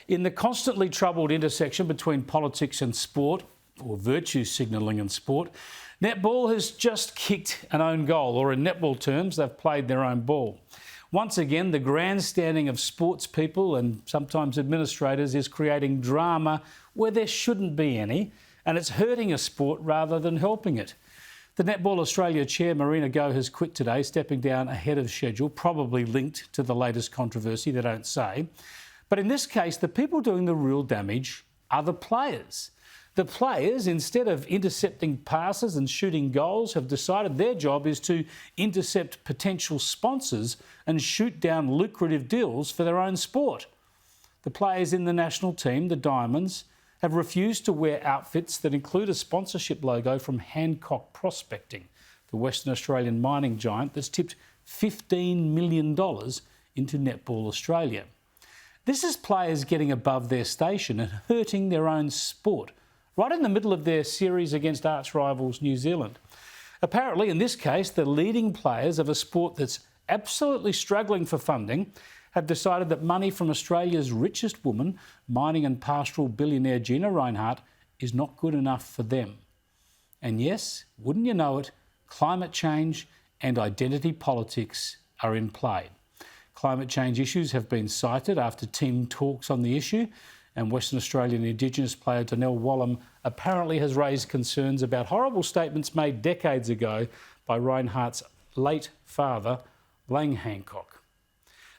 In the constantly troubled intersection between politics and sport, or virtue signalling and sport, netball has just kicked an own goal, or in netball terms, they've played their own ball. Once again, the grandstanding of sports people and sometimes administrators is creating drama where there shouldn't be any, and it's hurting a sport rather than helping it. The Netball Australia chair, Marina Go, has quit today, stepping down ahead of schedule, probably linked to the latest controversy, they don't say. But in this case, the people doing the real damage are the players. The players, instead of intercepting passes and shooting goals, have decided their job is to intercept potential sponsors and shoot down lucrative deals for their own sport. The players in the national team, the Diamonds, have refused to wear outfits that include a sponsorship logo from Hancock Prospecting, the Western Australian mining giant that's tipped $15 million into Netball Australia. This is players getting above their station and hurting their own sport, right in the middle of their series against arch rivals New Zealand. Apparently, in this case, the leading players of a sport that's absolutely struggling for funding have decided that money from Australia's richest woman, mining and pastoral billionaire Gina Rinehart, is not good enough for them. And yes, wouldn't you know it, climate change and identity politics are in play. Climate change issues have been cited after team talks on the issue, and Western Australian Indigenous player Donnell Wallam apparently has raised concerns about horrible statements made decades ago by Rinehart's late father, Lang Hancock.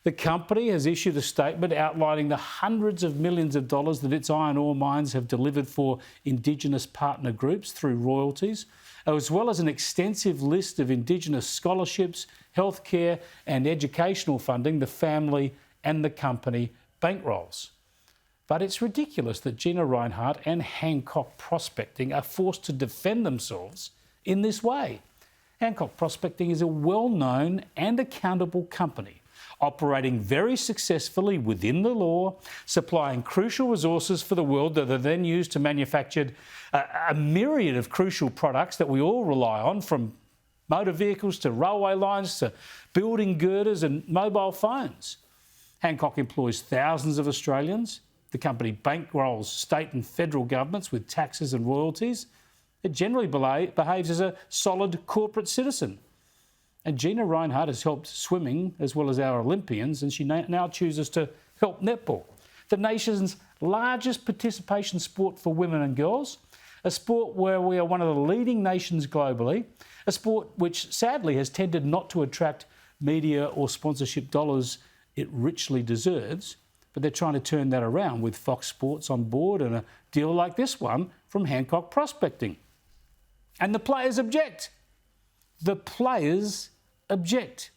The company has issued a statement outlining the hundreds of millions of dollars that its iron ore mines have delivered for Indigenous partner groups through royalties, as well as an extensive list of Indigenous scholarships, healthcare and educational funding the family and the company bankrolls. But it's ridiculous that Gina Rinehart and Hancock Prospecting are forced to defend themselves in this way. Hancock Prospecting is a well-known and accountable company, operating very successfully within the law, supplying crucial resources for the world that are then used to manufacture a myriad of crucial products that we all rely on, from motor vehicles to railway lines to building girders and mobile phones. Hancock employs thousands of Australians. The company bankrolls state and federal governments with taxes and royalties. It generally behaves as a solid corporate citizen. And Gina Rinehart has helped swimming as well as our Olympians, and she now chooses to help netball, the nation's largest participation sport for women and girls, a sport where we are one of the leading nations globally, a sport which sadly has tended not to attract media or sponsorship dollars it richly deserves, but they're trying to turn that around with Fox Sports on board and a deal like this one from Hancock Prospecting. And the players object. The players object.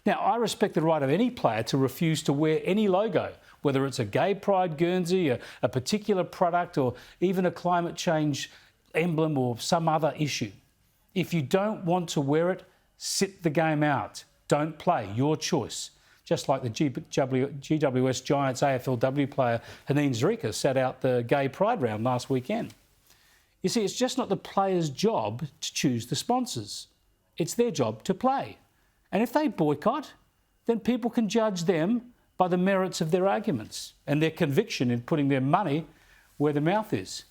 Now, I respect the right of any player to refuse to wear any logo, whether it's a gay pride Guernsey, a particular product, or even a climate change emblem or some other issue. If you don't want to wear it, sit the game out. Don't play. Your choice. Just like the GWS Giants AFLW player Haneen Zrika sat out the gay pride round last weekend. You see, it's just not the players' job to choose the sponsors. It's their job to play. And if they boycott, then people can judge them by the merits of their arguments and their conviction in putting their money where their mouth is.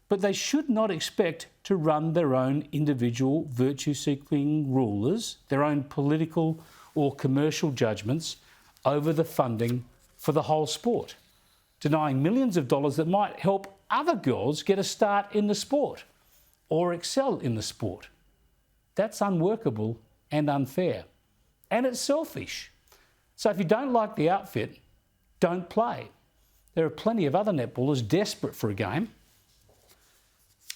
But they should not expect to run their own individual virtue-seeking rulers, their own political or commercial judgments over the funding for the whole sport, denying millions of dollars that might help other girls get a start in the sport or excel in the sport. That's unworkable and unfair. And it's selfish. So if you don't like the outfit, don't play. There are plenty of other netballers desperate for a game.